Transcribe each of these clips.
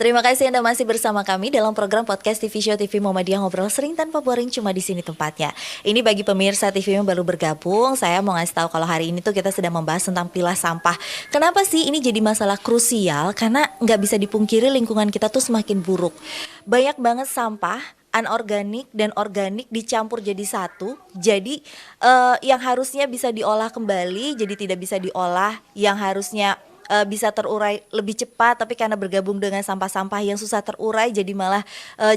Terima kasih Anda masih bersama kami dalam program podcast TV Show TV Muhammadiyah Ngobrol Sering Tanpa Boring, cuma di sini tempatnya. Ini bagi pemirsa TV yang baru bergabung, saya mau ngasih tahu kalau hari ini tuh kita sedang membahas tentang pilah sampah. Kenapa sih ini jadi masalah krusial? Karena nggak bisa dipungkiri lingkungan kita tuh semakin buruk. Banyak banget sampah anorganik dan organik dicampur jadi satu. Jadi yang harusnya bisa diolah kembali jadi tidak bisa diolah, yang harusnya bisa terurai lebih cepat, tapi karena bergabung dengan sampah-sampah yang susah terurai jadi malah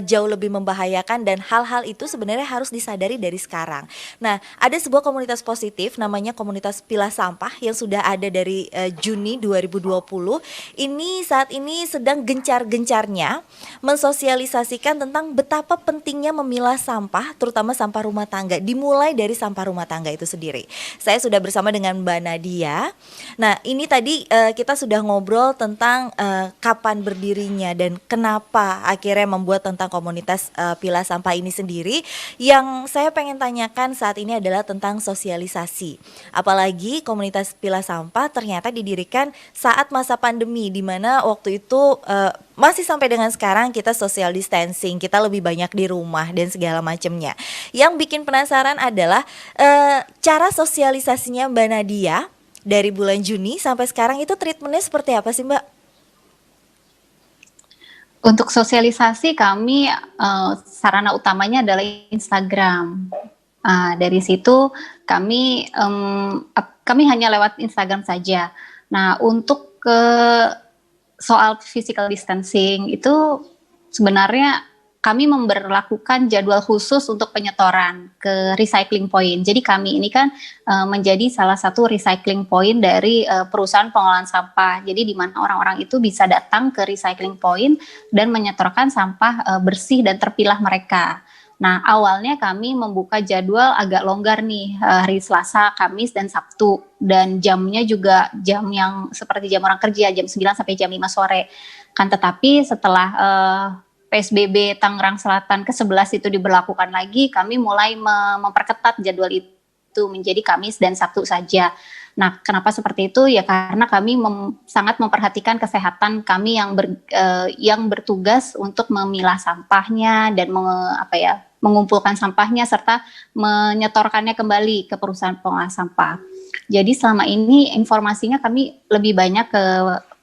jauh lebih membahayakan, dan hal-hal itu sebenarnya harus disadari dari sekarang. Nah, ada sebuah komunitas positif namanya komunitas pilah sampah yang sudah ada dari Juni 2020. Ini saat ini sedang gencar-gencarnya mensosialisasikan tentang betapa pentingnya memilah sampah, terutama sampah rumah tangga, dimulai dari sampah rumah tangga itu sendiri. Saya sudah bersama dengan Mbak Nadia. Nah, ini tadi kita sudah ngobrol tentang kapan berdirinya dan kenapa akhirnya membuat tentang komunitas pilah sampah ini sendiri. Yang saya pengen tanyakan saat ini adalah tentang sosialisasi. Apalagi komunitas pilah sampah ternyata didirikan saat masa pandemi, di mana waktu itu masih sampai dengan sekarang kita social distancing, kita lebih banyak di rumah dan segala macamnya. Yang bikin penasaran adalah cara sosialisasinya Mbak Nadia dari bulan Juni sampai sekarang itu treatmentnya seperti apa sih Mbak? Untuk sosialisasi kami sarana utamanya adalah Instagram. Dari situ kami hanya lewat Instagram saja. Nah, untuk soal physical distancing itu sebenarnya kami memberlakukan jadwal khusus untuk penyetoran ke recycling point. Jadi kami ini kan menjadi salah satu recycling point dari perusahaan pengolahan sampah. Jadi di mana orang-orang itu bisa datang ke recycling point dan menyetorkan sampah bersih dan terpilah mereka. Nah, awalnya kami membuka jadwal agak longgar nih, hari Selasa, Kamis, dan Sabtu. Dan jamnya juga jam yang seperti jam orang kerja, jam 9 sampai jam 5 sore. Kan tetapi setelah PSBB Tangerang Selatan ke-11 itu diberlakukan lagi, kami mulai memperketat jadwal itu menjadi Kamis dan Sabtu saja. Nah, kenapa seperti itu? Ya karena kami sangat memperhatikan kesehatan kami yang bertugas untuk memilah sampahnya dan mengumpulkan sampahnya serta menyetorkannya kembali ke perusahaan pengolah sampah. Jadi selama ini informasinya kami lebih banyak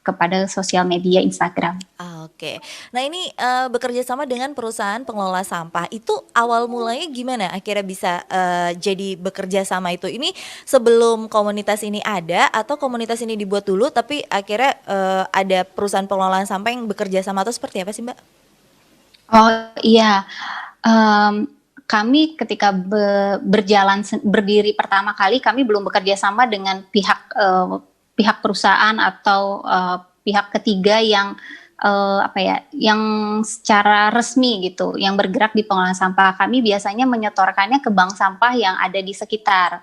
kepada sosial media Instagram. Oke. Nah, ini bekerja sama dengan perusahaan pengelola sampah. Itu awal mulanya gimana akhirnya bisa jadi bekerja sama itu? Ini sebelum komunitas ini ada atau komunitas ini dibuat dulu tapi akhirnya ada perusahaan pengelolaan sampah yang bekerja sama, atau seperti apa sih, Mbak? Oh iya, kami ketika berdiri pertama kali kami belum bekerja sama dengan pihak perusahaan atau pihak ketiga yang yang secara resmi gitu, yang bergerak di pengolahan sampah. Kami biasanya menyetorkannya ke bank sampah yang ada di sekitar.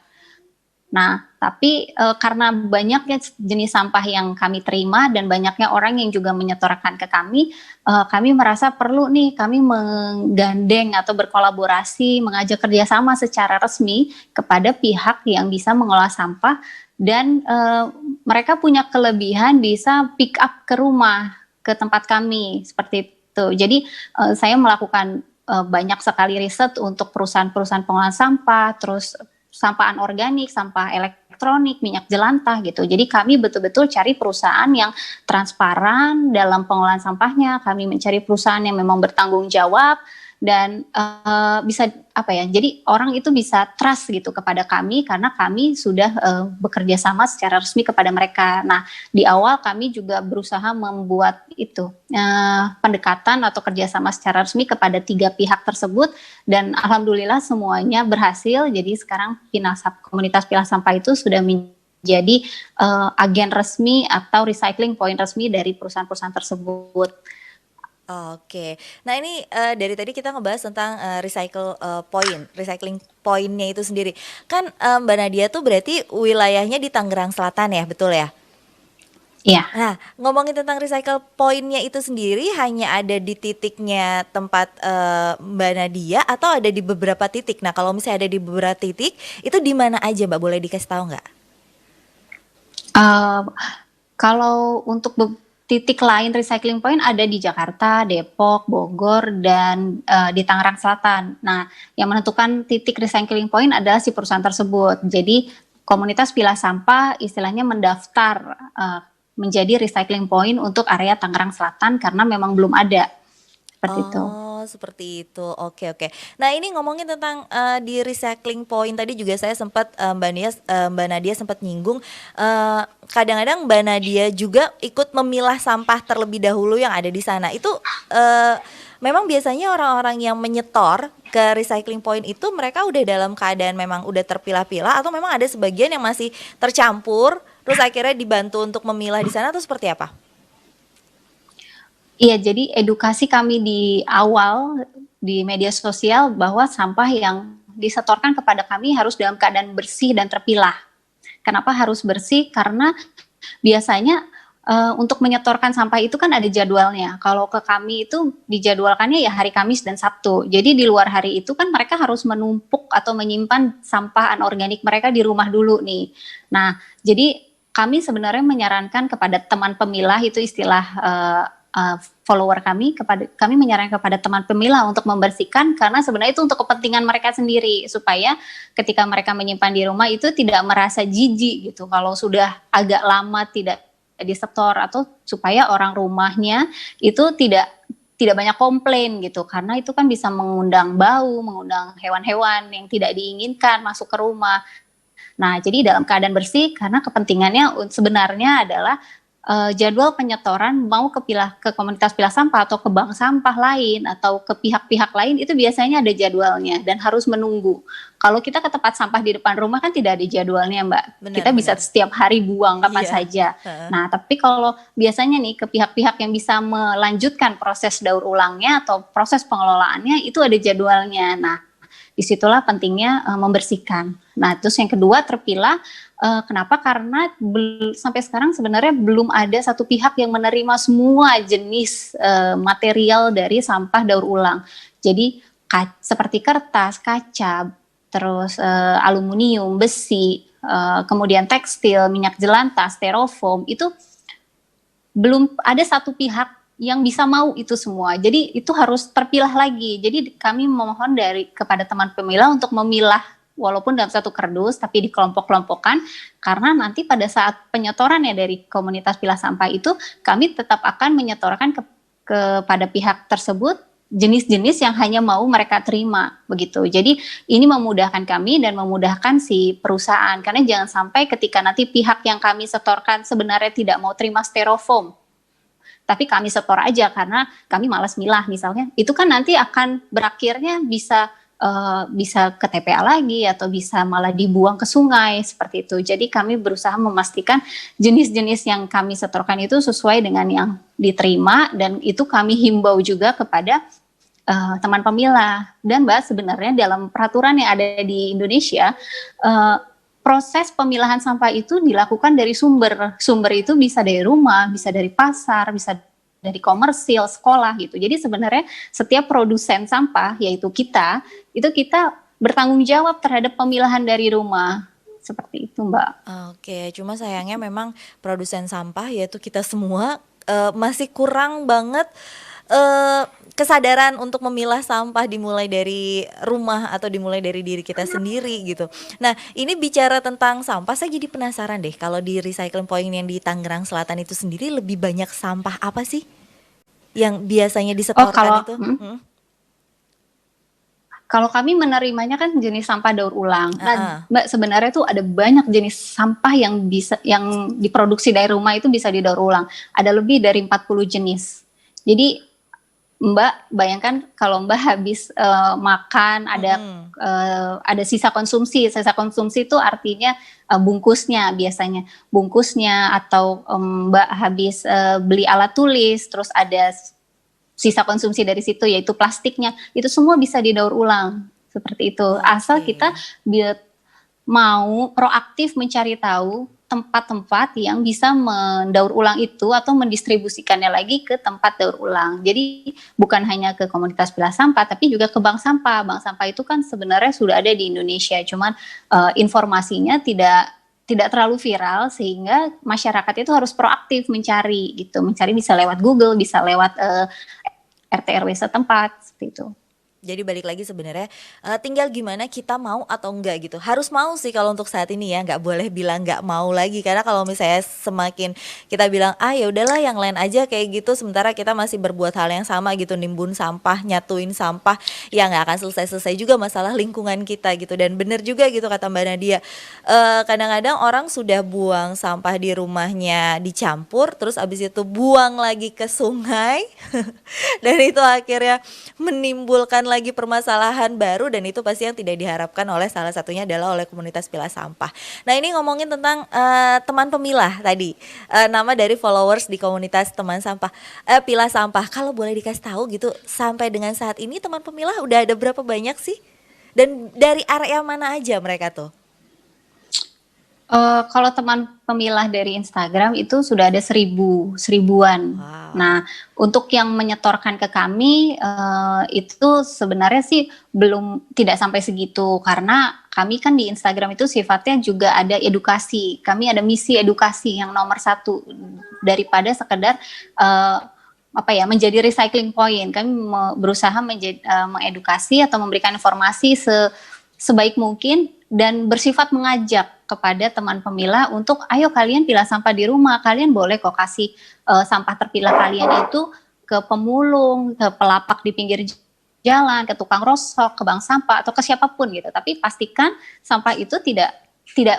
Nah, tapi karena banyaknya jenis sampah yang kami terima dan banyaknya orang yang juga menyetorkan ke kami merasa perlu nih kami menggandeng atau berkolaborasi, mengajak kerjasama secara resmi kepada pihak yang bisa mengolah sampah dan mereka punya kelebihan bisa pick up ke rumah, ke tempat kami, seperti itu. Jadi saya melakukan banyak sekali riset untuk perusahaan-perusahaan pengolahan sampah, terus sampah anorganik, sampah elektronik, minyak jelantah gitu. Jadi kami betul-betul cari perusahaan yang transparan dalam pengolahan sampahnya. Kami mencari perusahaan yang memang bertanggung jawab dan bisa jadi orang itu bisa trust gitu kepada kami karena kami sudah bekerja sama secara resmi kepada mereka. Nah, di awal kami juga berusaha membuat itu pendekatan atau kerjasama secara resmi kepada 3 pihak tersebut dan alhamdulillah semuanya berhasil. Jadi sekarang komunitas pilah sampah itu sudah menjadi agen resmi atau recycling point resmi dari perusahaan-perusahaan tersebut. Oke, nah ini dari tadi kita ngebahas tentang recycling pointnya itu sendiri. Kan Mbak Nadia tuh berarti wilayahnya di Tangerang Selatan ya, betul ya? Iya. Nah, ngomongin tentang recycle pointnya itu sendiri hanya ada di titiknya tempat Mbak Nadia atau ada di beberapa titik? Nah, kalau misalnya ada di beberapa titik, itu di mana aja Mbak? Boleh dikasih tahu nggak? Kalau untuk titik lain recycling point ada di Jakarta, Depok, Bogor, dan di Tangerang Selatan. Nah, yang menentukan titik recycling point adalah si perusahaan tersebut. Jadi komunitas pilah sampah istilahnya mendaftar menjadi recycling point untuk area Tangerang Selatan karena memang belum ada seperti itu. Oh, seperti itu. Oke, oke. Nah, ini ngomongin tentang di recycling point tadi juga saya sempat Mbak Nadia sempat nyinggung kadang-kadang Mbak Nadia juga ikut memilah sampah terlebih dahulu yang ada di sana. Itu memang biasanya orang-orang yang menyetor ke recycling point itu mereka udah dalam keadaan memang udah terpilah-pilah atau memang ada sebagian yang masih tercampur terus akhirnya dibantu untuk memilah di sana atau seperti apa? Iya, jadi edukasi kami di awal di media sosial bahwa sampah yang disetorkan kepada kami harus dalam keadaan bersih dan terpilah. Kenapa harus bersih? Karena biasanya untuk menyetorkan sampah itu kan ada jadwalnya. Kalau ke kami itu dijadwalkannya ya hari Kamis dan Sabtu. Jadi di luar hari itu kan mereka harus menumpuk atau menyimpan sampah anorganik mereka di rumah dulu nih. Nah, jadi kami sebenarnya menyarankan kepada teman pemilah, itu istilah follower kami menyarankan kepada teman pemilah untuk membersihkan karena sebenarnya itu untuk kepentingan mereka sendiri supaya ketika mereka menyimpan di rumah itu tidak merasa jijik gitu kalau sudah agak lama tidak disetor, atau supaya orang rumahnya itu tidak banyak komplain gitu, karena itu kan bisa mengundang bau, mengundang hewan-hewan yang tidak diinginkan masuk ke rumah. Nah, jadi dalam keadaan bersih karena kepentingannya sebenarnya adalah jadwal penyetoran mau ke komunitas pilah sampah atau ke bank sampah lain atau ke pihak-pihak lain itu biasanya ada jadwalnya dan harus menunggu. Kalau kita ke tempat sampah di depan rumah kan tidak ada jadwalnya, Mbak. Kita bisa setiap hari buang kapan saja. Nah, tapi kalau biasanya nih ke pihak-pihak yang bisa melanjutkan proses daur ulangnya atau proses pengelolaannya itu ada jadwalnya. Nah, disitulah pentingnya membersihkan. Nah, terus yang kedua terpilah. Kenapa? Karena sampai sekarang sebenarnya belum ada satu pihak yang menerima semua jenis material dari sampah daur ulang. Jadi seperti kertas, kaca, terus aluminium, besi, kemudian tekstil, minyak jelantah, styrofoam, itu belum ada satu pihak yang bisa mau itu semua. Jadi itu harus terpilah lagi. Jadi kami memohon kepada teman pemilah untuk memilah walaupun dalam satu kardus tapi dikelompok-kelompokkan, karena nanti pada saat penyetorannya dari komunitas pilah sampah itu kami tetap akan menyetorkan kepada pihak tersebut jenis-jenis yang hanya mau mereka terima begitu. Jadi ini memudahkan kami dan memudahkan si perusahaan, karena jangan sampai ketika nanti pihak yang kami setorkan sebenarnya tidak mau terima styrofoam, tapi kami setor aja karena kami malas milah misalnya, itu kan nanti akan berakhirnya bisa ke TPA lagi atau bisa malah dibuang ke sungai seperti itu. Jadi kami berusaha memastikan jenis-jenis yang kami setorkan itu sesuai dengan yang diterima, dan itu kami himbau juga kepada teman pemilah. Dan Mbak, sebenarnya dalam peraturan yang ada di Indonesia, proses pemilahan sampah itu dilakukan dari sumber. Sumber itu bisa dari rumah, bisa dari pasar, bisa dari komersil, sekolah gitu. Jadi sebenarnya setiap produsen sampah, yaitu kita bertanggung jawab terhadap pemilahan dari rumah. Seperti itu, Mbak. Oke, cuma sayangnya memang produsen sampah yaitu kita semua masih kurang banget kesadaran untuk memilah sampah dimulai dari rumah atau dimulai dari diri kita sendiri gitu. Nah, ini bicara tentang sampah, saya jadi penasaran deh, kalau di recycling point yang di Tangerang Selatan itu sendiri lebih banyak sampah apa sih yang biasanya disetorkan itu? Kalau kami menerimanya kan jenis sampah daur ulang. Nah, Mbak, sebenarnya tuh ada banyak jenis sampah yang diproduksi dari rumah itu bisa didaur ulang. Ada lebih dari 40 jenis. Jadi Mbak bayangkan kalau Mbak habis makan ada sisa konsumsi. Sisa konsumsi itu artinya bungkusnya biasanya. Bungkusnya atau Mbak habis beli alat tulis, terus ada sisa konsumsi dari situ yaitu plastiknya, itu semua bisa didaur ulang seperti itu. Asal kita mau proaktif mencari tahu tempat-tempat yang bisa mendaur ulang itu atau mendistribusikannya lagi ke tempat daur ulang. Jadi bukan hanya ke komunitas pilah sampah tapi juga ke bank sampah. Bank sampah itu kan sebenarnya sudah ada di Indonesia, cuman informasinya tidak tidak terlalu viral sehingga masyarakat itu harus proaktif mencari gitu, mencari bisa lewat Google, bisa lewat RT RW setempat seperti itu. Jadi balik lagi sebenarnya tinggal gimana kita mau atau enggak gitu. Harus mau sih kalau untuk saat ini ya, nggak boleh bilang nggak mau lagi. Karena kalau misalnya semakin kita bilang ya udahlah yang lain aja kayak gitu, sementara kita masih berbuat hal yang sama gitu, nimbun sampah, nyatuin sampah, ya nggak akan selesai-selesai juga masalah lingkungan kita gitu. Dan bener juga gitu kata Mbak Nadia. Kadang-kadang orang sudah buang sampah di rumahnya dicampur, terus abis itu buang lagi ke sungai, dan itu akhirnya menimbulkan lagi permasalahan baru, dan itu pasti yang tidak diharapkan oleh salah satunya adalah oleh komunitas pilah sampah. Nah ini ngomongin tentang teman pemilah tadi, nama dari followers di komunitas teman sampah pilah sampah. Kalau boleh dikasih tahu gitu, sampai dengan saat ini teman pemilah udah ada berapa banyak sih? Dan dari area mana aja mereka tuh? Kalau teman pemilah dari Instagram itu sudah ada seribuan. Wow. Nah, untuk yang menyetorkan ke kami itu sebenarnya sih belum, tidak sampai segitu, karena kami kan di Instagram itu sifatnya juga ada edukasi. Kami ada misi edukasi yang nomor satu daripada sekedar menjadi recycling point. Kami berusaha mengedukasi atau memberikan informasi sebaik mungkin dan bersifat mengajak kepada teman pemilah untuk ayo kalian pilah sampah di rumah, kalian boleh kok kasih sampah terpilah kalian itu ke pemulung, ke pelapak di pinggir jalan, ke tukang rosok, ke bank sampah atau ke siapapun gitu. Tapi pastikan sampah itu tidak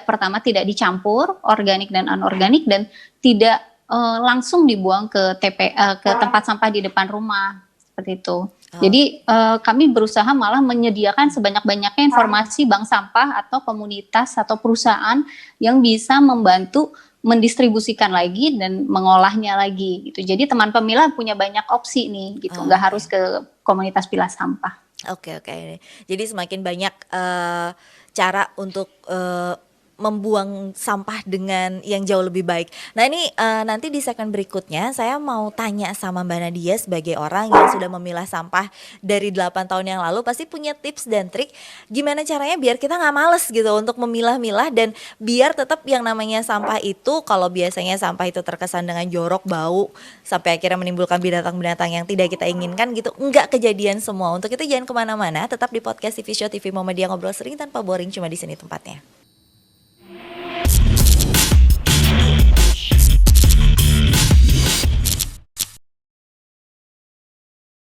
pertama tidak dicampur organik dan anorganik, dan tidak langsung dibuang ke ke tempat sampah di depan rumah seperti itu. Jadi kami berusaha malah menyediakan sebanyak-banyaknya informasi bank sampah atau komunitas atau perusahaan yang bisa membantu mendistribusikan lagi dan mengolahnya lagi gitu. Jadi teman pemilah punya banyak opsi nih gitu, nggak harus ke komunitas pilah sampah. Oke. Jadi semakin banyak cara untuk membuang sampah dengan yang jauh lebih baik. Nah ini nanti di segmen berikutnya saya mau tanya sama Mbak Nadia sebagai orang yang sudah memilah sampah dari 8 tahun yang lalu, pasti punya tips dan trik gimana caranya biar kita nggak males gitu untuk memilah-milah, dan biar tetap yang namanya sampah itu, kalau biasanya sampah itu terkesan dengan jorok, bau, sampai akhirnya menimbulkan binatang-binatang yang tidak kita inginkan gitu, nggak kejadian semua. Untuk itu jangan kemana-mana, tetap di podcast TV Show TV Muhammadiyah, ngobrol sering tanpa boring, cuma di sini tempatnya.